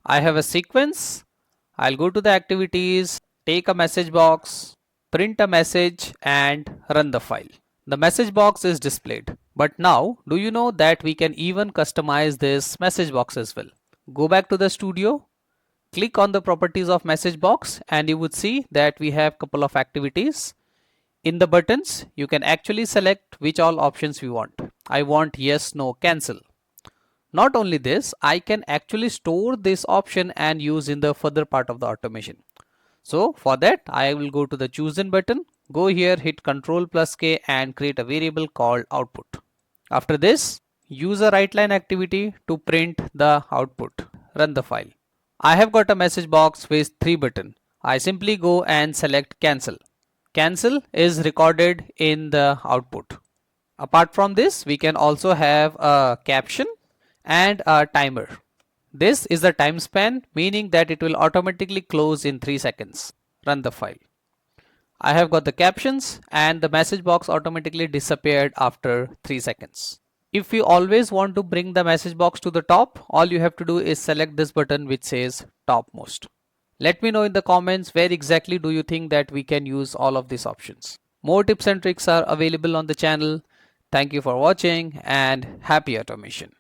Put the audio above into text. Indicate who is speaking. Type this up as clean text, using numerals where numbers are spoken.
Speaker 1: I have a sequence. I'll go to the activities, take a message box, print a message and run the file. The message box is displayed. But now, do you know that we can even customize this message box as well? Go back to the studio, click on the properties of message box and you would see that we have couple of activities. In the buttons, you can actually select which all options we want. I want yes, no, cancel. Not only this, I can actually store this option and use in the further part of the automation. So for that, I will go to the chosen button, go here, hit Ctrl+K and create a variable called output. After this, use a write line activity to print the output. Run the file. I have got a message box with 3 buttons. I simply go and select cancel. Cancel is recorded in the output. Apart from this, we can also have a caption and a timer. This is the time span, meaning that it will automatically close in 3 seconds. Run the file. I have got the captions and the message box automatically disappeared after 3 seconds. If you always want to bring the message box to the top, all you have to do is select this button which says topmost. Let me know in the comments where exactly do you think that we can use all of these options. More tips and tricks are available on the channel. Thank you for watching and happy automation.